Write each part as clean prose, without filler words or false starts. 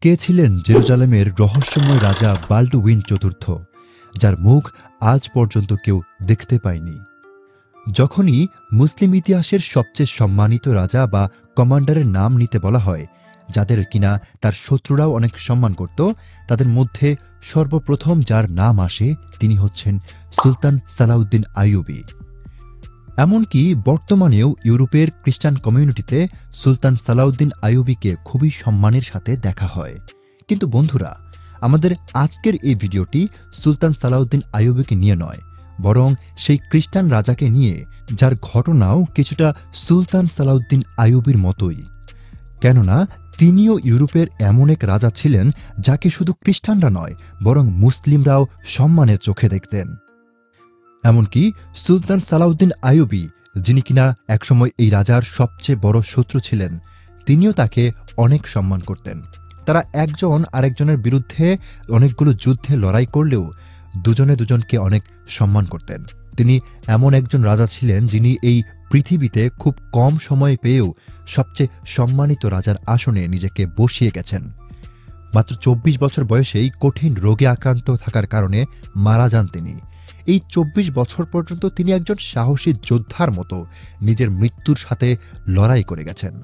কে ছিলেন জেরুজালেমের রহস্যময় রাজা বাল্ডুইন চতুর্থ, যার মুখ আজ পর্যন্ত কেউ দেখতে পায়নি? যখনই মুসলিম ইতিহাসের সবচেয়ে সম্মানিত রাজা বা কমান্ডারের নাম নিতে বলা হয়, যাদের কিনা তার শত্রুরাও অনেক সম্মান করত, তাদের মধ্যে সর্বপ্রথম যার নাম আসে তিনি হচ্ছেন সুলতান সালাউদ্দিন আইয়ুবী। এমনকি বর্তমানেও ইউরোপের খ্রিস্টান কমিউনিটিতে সুলতান সালাউদ্দিন আইয়ুবীকে খুবই সম্মানের সাথে দেখা হয়। কিন্তু বন্ধুরা, আমাদের আজকের এই ভিডিওটি সুলতান সালাউদ্দিন আইয়ুবীকে নিয়ে নয়, বরং সেই খ্রিস্টান রাজাকে নিয়ে যার ঘটনাও কিছুটা সুলতান সালাউদ্দিন আইয়ুবীর মতোই। কেননা তিনিও ইউরোপের এমন এক রাজা ছিলেন যাকে শুধু খ্রিস্টানরা নয়, বরং মুসলিমরাও সম্মানের চোখে দেখতেন। এমনকি সুলতান সালাউদ্দিন আইয়ুবী, যিনি কিনা একসময় এই রাজার সবচেয়ে বড় শত্রু ছিলেন, তিনিও তাকে অনেক সম্মান করতেন। তারা একজন আরেকজনের বিরুদ্ধে অনেকগুলো যুদ্ধে লড়াই করলেও দুজনে দুজনকে অনেক সম্মান করতেন। তিনি এমন একজন রাজা ছিলেন যিনি এই পৃথিবীতে খুব কম সময় পেয়েও সবচেয়ে সম্মানিত রাজার আসনে নিজেকে বসিয়ে গেছেন। মাত্র ২৪ বছর বয়সেই কঠিন রোগে আক্রান্ত থাকার কারণে মারা যান তিনি। এই ২৪ বছর পর্যন্ত তিনি একজন সাহসী যোদ্ধার মতো নিজের মৃত্যুর সাথে লড়াই করে গেছেন।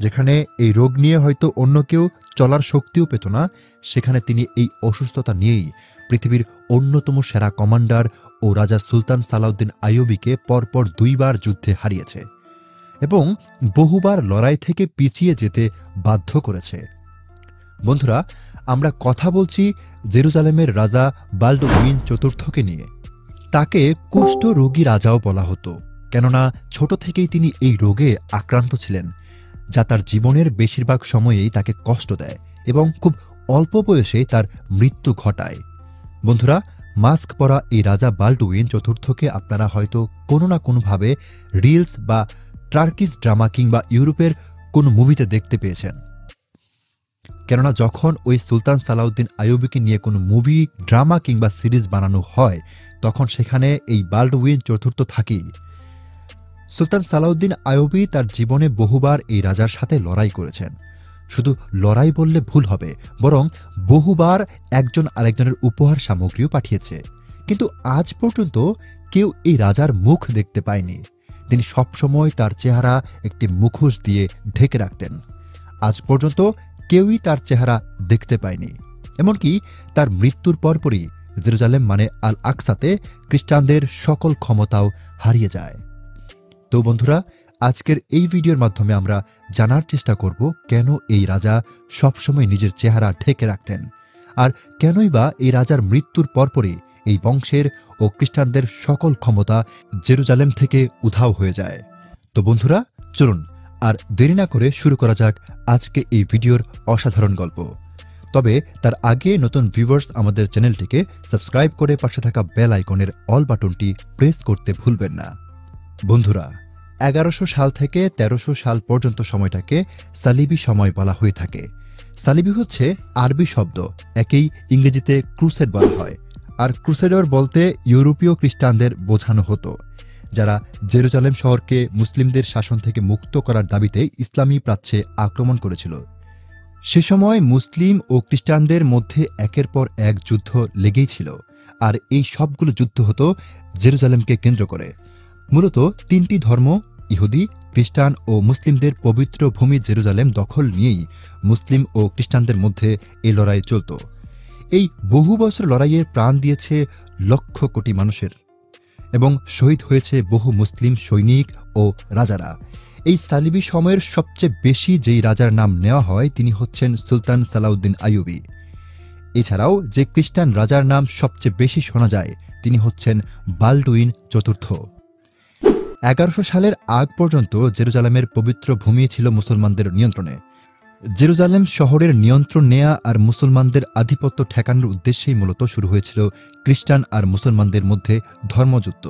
যেখানে এই রোগ নিয়ে হয়তো অন্য কেউ চলার শক্তিও পেত না, সেখানে তিনি এই অসুস্থতা নিয়েই পৃথিবীর অন্যতম সেরা কমান্ডার ও রাজা সুলতান সালাউদ্দিন আইয়ুবীকে পরপর ২ বার যুদ্ধে হারিয়েছে এবং বহুবার লড়াই থেকে পিছিয়ে যেতে বাধ্য করেছে। বন্ধুরা, আমরা কথা বলছি জেরুজালেমের রাজা বাল্ডুইন চতুর্থকে নিয়ে। তাকে কুষ্ঠরোগী রাজাও বলা হতো, কেননা ছোট থেকেই তিনি এই রোগে আক্রান্ত ছিলেন, যা তার জীবনের বেশিরভাগ সময়েই তাকে কষ্ট দেয় এবং খুব অল্প বয়সে তার মৃত্যু ঘটায়। বন্ধুরা, মাস্ক পরা এই রাজা বাল্ডুইন চতুর্থকে আপনারা হয়তো কোনো না কোনোভাবে রিলস বা টার্কিশ ড্রামা কিংবা ইউরোপের কোনো মুভিতে দেখতে পেয়েছেন। কেননা যখন ওই সুলতান সালাউদ্দিন আইয়ুবীকে নিয়ে কোনো মুভি, ড্রামা কিংবা সিরিজ বানানো হয়, তখন সেখানে এই বাল্ডুইন চতুর্থ থাকেই। সুলতান সালাউদ্দিন আইয়ুবী তার জীবনে বহুবার এই রাজার সাথে লড়াই করেছেন। শুধু লড়াই বললে ভুল হবে, বরং বহুবার একজন আরেকজনের উপহার সামগ্রীও পাঠিয়েছে। কিন্তু আজ পর্যন্ত কেউ এই রাজার মুখ দেখতে পায়নি। তিনি সবসময় তার চেহারা একটি মুখোশ দিয়ে ঢেকে রাখতেন। আজ পর্যন্ত কেউই তার চেহারা দেখতে পায়নি। এমনকি তার মৃত্যুর পরপরই জেরুজালেম মানে আল আকসাতে খ্রিস্টানদের সকল ক্ষমতাও হারিয়ে যায়। তো বন্ধুরা, আজকের এই ভিডিওর মাধ্যমে আমরা জানার চেষ্টা করব কেন এই রাজা সবসময় নিজের চেহারা ঢেকে রাখতেন, আর কেনই বা এই রাজার মৃত্যুর পরপরই এই বংশের ও খ্রিস্টানদের সকল ক্ষমতা জেরুজালেম থেকে উধাও হয়ে যায়। তো বন্ধুরা, চলুন আর দেরি না করে শুরু করা যাক আজকে এই ভিডিওর অসাধারণ গল্প। তবে তার আগে নতুন ভিউয়ার্স আমাদের চ্যানেলটিকে সাবস্ক্রাইব করে পাশে থাকা বেল আইকনের অল বাটনটি প্রেস করতে ভুলবেন না। বন্ধুরা, ১১০০ সাল থেকে ১৩০০ সাল পর্যন্ত সময়টাকে সালিবি সময় বলা হয়ে থাকে। সালিবি হচ্ছে আরবি শব্দ, একেই ইংরেজিতে ক্রুসেড বলা হয়। আর ক্রুসেডর বলতে ইউরোপীয় খ্রিস্টানদের বোঝানো হতো, যারা জেরুজালেম শহরকে মুসলিমদের শাসন থেকে মুক্ত করার দাবিতে ইসলামী প্রাচ্যে আক্রমণ করেছিল। সে সময় মুসলিম ও খ্রিস্টানদের মধ্যে একের পর এক যুদ্ধ লেগেই ছিল, আর এই সবগুলো যুদ্ধ হতো জেরুজালেমকে কেন্দ্র করে। মূলত ৩টি ধর্ম, ইহুদি, খ্রিস্টান ও মুসলিমদের পবিত্র ভূমি জেরুজালেম দখল নিয়েই মুসলিম ও খ্রিস্টানদের মধ্যে এই লড়াই চলত। এই বহু বছর লড়াইয়ে প্রাণ দিয়েছে লক্ষ কোটি মানুষের এবং শহীদ হয়েছে বহু মুসলিম সৈনিক ও রাজারা। এই সালিবি সময়ের সবচেয়ে বেশি যেই রাজার নাম নেওয়া হয় তিনি হচ্ছেন সুলতান সালাউদ্দিন আইয়ুবী। এছাড়াও যে খ্রিস্টান রাজার নাম সবচেয়ে বেশি শোনা যায় তিনি হচ্ছেন বাল্ডুইন চতুর্থ। ১১০০ সালের আগ পর্যন্ত জেরুজালেমের পবিত্র ভূমি ছিল মুসলমানদের নিয়ন্ত্রণে। জেরুজালেম শহরের নিয়ন্ত্রণ নেয়া আর মুসলমানদের আধিপত্য ঠেকানোর উদ্দেশ্যেই মূলত শুরু হয়েছিল খ্রিস্টান আর মুসলমানদের মধ্যে ধর্মযুদ্ধ।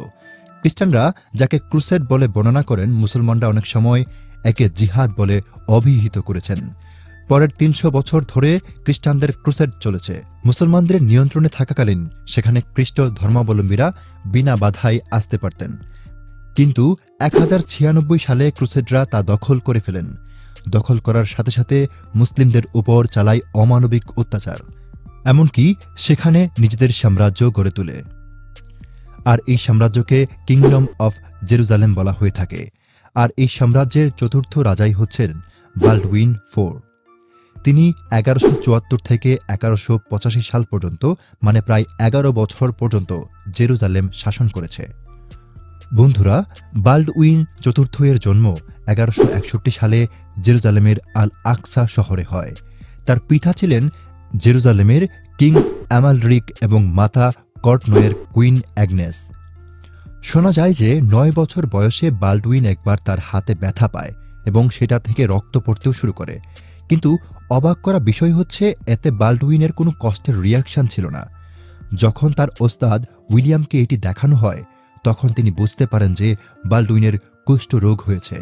খ্রিস্টানরা যাকে ক্রুসেড বলে বর্ণনা করেন, মুসলমানরা অনেক সময় একে জিহাদ বলে অভিহিত করেছেন। পরের ৩০০ বছর ধরে খ্রিস্টানদের ক্রুসেড চলেছে। মুসলমানদের নিয়ন্ত্রণে থাকাকালীন সেখানে খ্রিস্ট ধর্মাবলম্বীরা বিনা বাধায় আসতে পারতেন। কিন্তু ১০৯৬ সালে ক্রুসেডরা তা দখল করে ফেলেন। দখল করার সাথে সাথে মুসলিমদের উপর চালায় অমানবিক অত্যাচার, এমনকি সেখানে নিজেদের সাম্রাজ্য গড়ে তোলে। আর এই সাম্রাজ্যকে কিংডম অফ জেরুজালেম বলা হয়ে থাকে। আর এই সাম্রাজ্যের চতুর্থ রাজাই হচ্ছেন বাল্ডউইন IV। তিনি 1174 থেকে 1185 সাল পর্যন্ত, মানে প্রায় 11 বছর পর্যন্ত জেরুজালেম শাসন করেছে। বন্ধুরা, বাল্ডউইন চতুর্থ এর জন্ম 1161 সালে জেরুজালেমের আল আকসা শহরে হয়। তার পিতা ছিলেন জেরুজালেমের কিং অ্যামালরিক এবং মাতা কর্টনয়ের কুইন অ্যাগনেস। শোনা যায় যে 9 বছর বয়সে বাল্ডউইন একবার তার হাতে ব্যথা পায় এবং সেটা থেকে রক্ত পড়তেও শুরু করে। কিন্তু অবাক করা বিষয় হচ্ছে, এতে বাল্ডউইনের কোনো কষ্টের রিয়াকশন ছিল না। যখন তার ওস্তাদ উইলিয়ামকে এটি দেখানো হয়, তখন তিনি বুঝতে পারেন যে বাল্ডউইনের কুষ্ঠরোগ হয়েছে।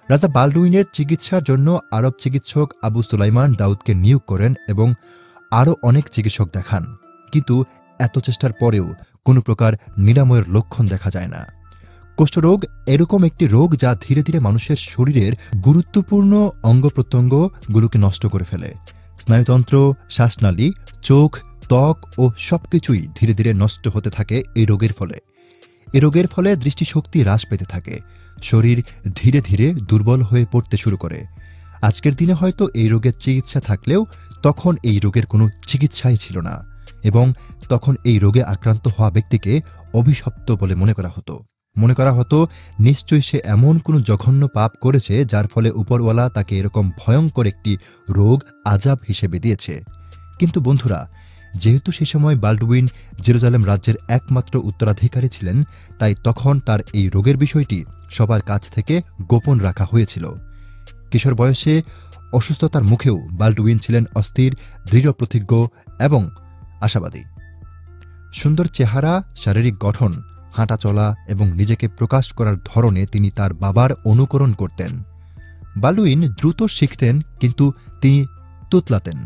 রাজা বাল্ডউইনের চিকিৎসার জন্য আরব চিকিৎসক আবু সুলাইমান দাউদকে নিয়োগ করেন এবং আরও অনেক চিকিৎসক দেখান, কিন্তু এত চেষ্টার পরেও কোনো প্রকার নিরাময়ের লক্ষণ দেখা যায় না। কুষ্ঠরোগ এরকম একটি রোগ যা ধীরে ধীরে মানুষের শরীরের গুরুত্বপূর্ণ অঙ্গপ্রত্যঙ্গগুলোকে নষ্ট করে ফেলে। স্নায়ুতন্ত্র, শ্বাসনালী, চোখ, ত্বক ও সবকিছুই ধীরে ধীরে নষ্ট হতে থাকে এই রোগের ফলে। এই রোগের ফলে দৃষ্টিশক্তি হ্রাস পেতে থাকে, শরীর ধীরে ধীরে দুর্বল হয়ে পড়তে শুরু করে। আজকের দিনে হয়তো এই রোগের চিকিৎসা থাকলেও তখন এই রোগের কোনো চিকিৎসাই ছিল না, এবং তখন এই রোগে আক্রান্ত হওয়া ব্যক্তিকে অভিশপ্ত বলে মনে করা হতো নিশ্চয়ই সে এমন কোনো জঘন্য পাপ করেছে যার ফলে উপরওয়ালা তাকে এরকম ভয়ঙ্কর একটি রোগ আযাব হিসেবে দিয়েছে। কিন্তু বন্ধুরা, যেহেতু সে সময় বাল্ডউইন জেরুজালেম রাজ্যের একমাত্র উত্তরাধিকারী ছিলেন, তাই তখন তার এই রোগের বিষয়টি সবার কাছ থেকে গোপন রাখা হয়েছিল। কিশোর বয়সে অসুস্থতার মুখেও বাল্ডউইন ছিলেন অস্থির, দৃঢ়প্রতিজ্ঞ এবং আশাবাদী। সুন্দর চেহারা, শারীরিক গঠন, হাঁটা চলা এবং নিজেকে প্রকাশ করার ধরনে তিনি তার বাবার অনুকরণ করতেন। বাল্ডউইন দ্রুত শিখতেন, কিন্তু তিনি তুতলাতেন।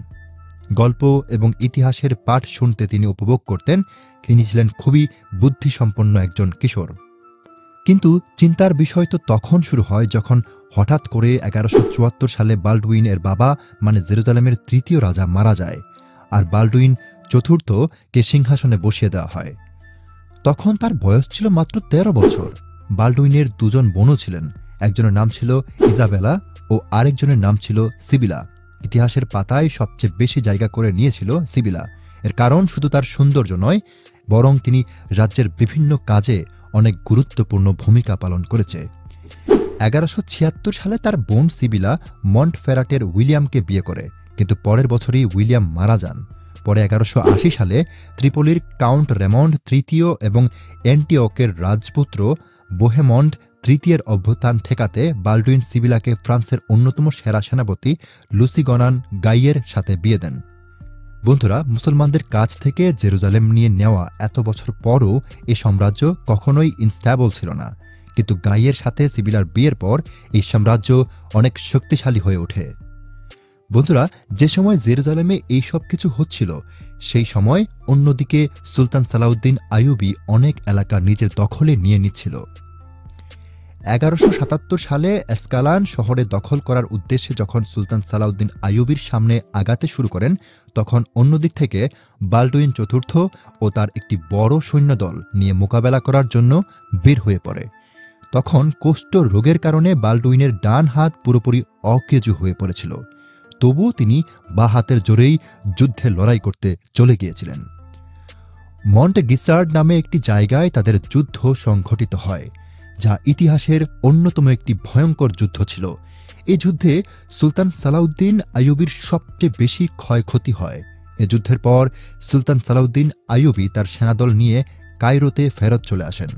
গল্প এবং ইতিহাসের পাঠ শুনতে তিনি উপভোগ করতেন। তিনি ছিলেন খুবই বুদ্ধিসম্পন্ন একজন কিশোর। কিন্তু চিন্তার বিষয় তো তখন শুরু হয় যখন হঠাৎ করে 1174 সালে বাল্ডউইনের বাবা, মানে জেরুজালেমের তৃতীয় রাজা মারা যায়, আর বাল্ডউইন চতুর্থকে সিংহাসনে বসিয়ে দেওয়া হয়। তখন তার বয়স ছিল মাত্র 13 বছর। বাল্ডউইনের দুজন বোনও ছিলেন, একজনের নাম ছিল ইজাবেলা ও আরেকজনের নাম ছিল সিবিলা। ইতিহাসের পাতায় সবচেয়ে বেশি জায়গা করে নিয়েছিল সিবিলা। এর কারণ শুধু তার সৌন্দর্য নয়, বরং তিনি রাজ্যের বিভিন্ন কাজে অনেক গুরুত্বপূর্ণ ভূমিকা পালন করেছে। 1176 সালে তার বোন সিবিলা মন্টফেরাটের উইলিয়ামকে বিয়ে করে, কিন্তু পরের বছরই উইলিয়াম মারা যান। পরে 1180 সালে ত্রিপোলির কাউন্ট রেমন্ড তৃতীয় এবং অ্যান্টিওকের রাজপুত্র বোহেমন্ড তৃতীয়ের অভ্যুত্থান ঠেকাতে বাল্ডউইন সিবিলাকে ফ্রান্সের অন্যতম সেরা সেনাপতি লুসিগনান গাইয়ের সাথে বিয়ে দেন। বন্ধুরা, মুসলমানদের কাছ থেকে জেরুজালেম নিয়ে নেওয়া এত বছর পরও এই সাম্রাজ্য কখনোই ইনস্ট্যাবল ছিল না, কিন্তু গাইয়ের সাথে সিবিলার বিয়ের পর এই সাম্রাজ্য অনেক শক্তিশালী হয়ে ওঠে। বন্ধুরা, যে সময় জেরুজালেমে এই সব কিছু হচ্ছিল, সেই সময় অন্যদিকে সুলতান সালাউদ্দিন আইয়ুবী অনেক এলাকা নিজের দখলে নিয়ে নিচ্ছিল। 1177 সালে এসকালান শহরে দখল করার উদ্দেশ্যে যখন সুলতান সালাউদ্দিন আইয়ুবীর সামনে আগাতে শুরু করেন, তখন অন্যদিক থেকে বাল্ডউইন চতুর্থ ও তার একটি বড় সৈন্যদল নিয়ে মোকাবেলা করার জন্য বের হয়ে পড়ে। তখন কোষ্ঠ রোগের কারণে বাল্ডউইনের ডান হাত পুরোপুরি অকেজু হয়ে পড়েছিল। তবুও তিনি বা হাতের জোরেই যুদ্ধে লড়াই করতে চলে গিয়েছিলেন। মন্ট গিসার্ড নামে একটি জায়গায় তাদের যুদ্ধ সংঘটিত হয়, যা ইতিহাসের অন্যতম একটি ভয়ঙ্কর যুদ্ধ ছিল। এই যুদ্ধে সুলতান সালাউদ্দিন আইয়ুবীর সবচেয়ে বেশি ক্ষয়ক্ষতি হয়। এ যুদ্ধের পর সুলতান সালাউদ্দিন আইয়ুবী তার সেনাদল নিয়ে কায়রোতে ফেরত চলে আসেন।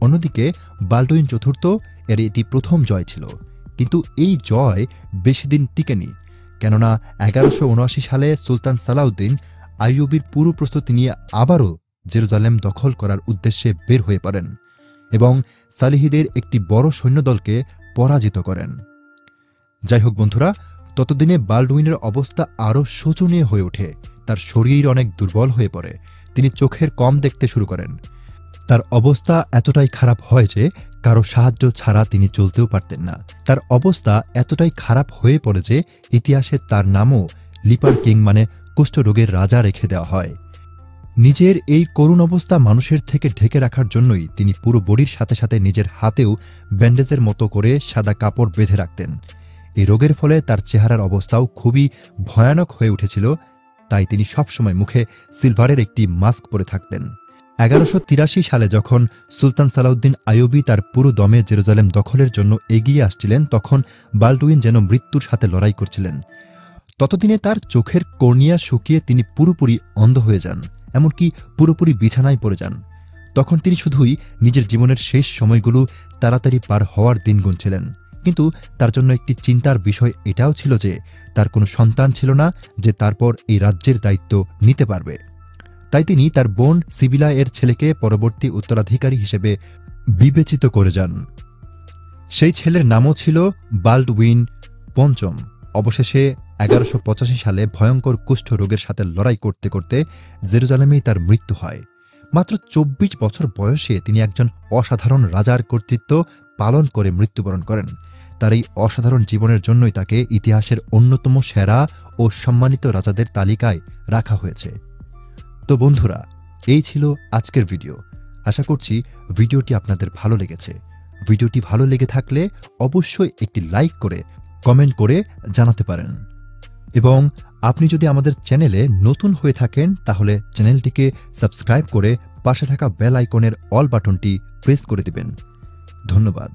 অন্যদিকে বাল্ডউইন চতুর্থ এর এটি প্রথম জয় ছিল, কিন্তু এই জয় বেশি দিন টিকেনি, কেননা 1179 সালে সুলতান সালাউদ্দিন আইয়ুবীর পুরো প্রস্তুতি নিয়ে আবারও জেরুজালেম দখল করার উদ্দেশ্যে বের হয়ে পড়েন এবং সালিহিদের একটি বড় সৈন্যদলকে পরাজিত করেন। যাই হোক বন্ধুরা, ততদিনে বাল্ডউইনের অবস্থা আরও শোচনীয় হয়ে ওঠে। তার শরীর অনেক দুর্বল হয়ে পড়ে, তিনি চোখের কম দেখতে শুরু করেন। তার অবস্থা এতটাই খারাপ হয় যে কারো সাহায্য ছাড়া তিনি চলতেও পারতেন না। তার অবস্থা এতটাই খারাপ হয়ে পড়ে যে ইতিহাসে তার নামও লিপার কিং মানে কুষ্ঠরোগের রাজা রেখে দেওয়া হয়। নিজের এই করুণ অবস্থা মানুষের থেকে ঢেকে রাখার জন্যই তিনি পুরো বডির সাথে সাথে নিজের হাতেও ব্যান্ডেজের মতো করে সাদা কাপড় বেঁধে রাখতেন। এই রোগের ফলে তার চেহারার অবস্থাও খুবই ভয়ানক হয়ে উঠেছিল, তাই তিনি সবসময় মুখে সিলভারের একটি মাস্ক পরে থাকতেন। 1183 সালে যখন সুলতান সালাউদ্দিন আইয়ুবী তার পুরো দমে জেরুজালেম দখলের জন্য এগিয়ে আসছিলেন, তখন বালডুইন যেন মৃত্যুর সাথে লড়াই করছিলেন। ততদিনে তার চোখের কর্নিয়া শুকিয়ে তিনি পুরোপুরি অন্ধ হয়ে যান, এমনকি পুরোপুরি বিছানায় পড়ে যান। তখন তিনি শুধুই নিজের জীবনের শেষ সময়গুলো তাড়াতাড়ি পার হওয়ার দিন গুনছিলেন। কিন্তু তার জন্য একটি চিন্তার বিষয় এটাও ছিল যে তার কোনো সন্তান ছিল না যে তারপর এই রাজ্যের দায়িত্ব নিতে পারবে। তাই তিনি তার বোন সিবিলা এর ছেলেকে পরবর্তী উত্তরাধিকারী হিসেবে বিবেচিত করে যান। সেই ছেলের নামও ছিল বাল্ডউইন পঞ্চম। অবশেষে 1185 সালে ভয়ঙ্কর কুষ্ঠ রোগের সাথে লড়াই করতে করতে জেরুজালেমেই তার মৃত্যু হয়। মাত্র 24 বছর বয়সে তিনি একজন অসাধারণ রাজার কর্তৃত্ব পালন করে মৃত্যুবরণ করেন। তার এই অসাধারণ জীবনের জন্যই তাকে ইতিহাসের অন্যতম সেরা ও সম্মানিত রাজাদের তালিকায় রাখা হয়েছে। তো বন্ধুরা, এই ছিল আজকের ভিডিও। আশা করছি ভিডিওটি আপনাদের ভালো লেগেছে। ভিডিওটি ভালো লেগে থাকলে অবশ্যই একটি লাইক করে কমেন্ট করে জানাতে পারেন। এবং আপনি যদি আমাদের চ্যানেলে নতুন হয়ে থাকেন তাহলে চ্যানেলটিকে সাবস্ক্রাইব করে পাশে থাকা বেল আইকনের অল বাটনটি প্রেস করে দিবেন। ধন্যবাদ।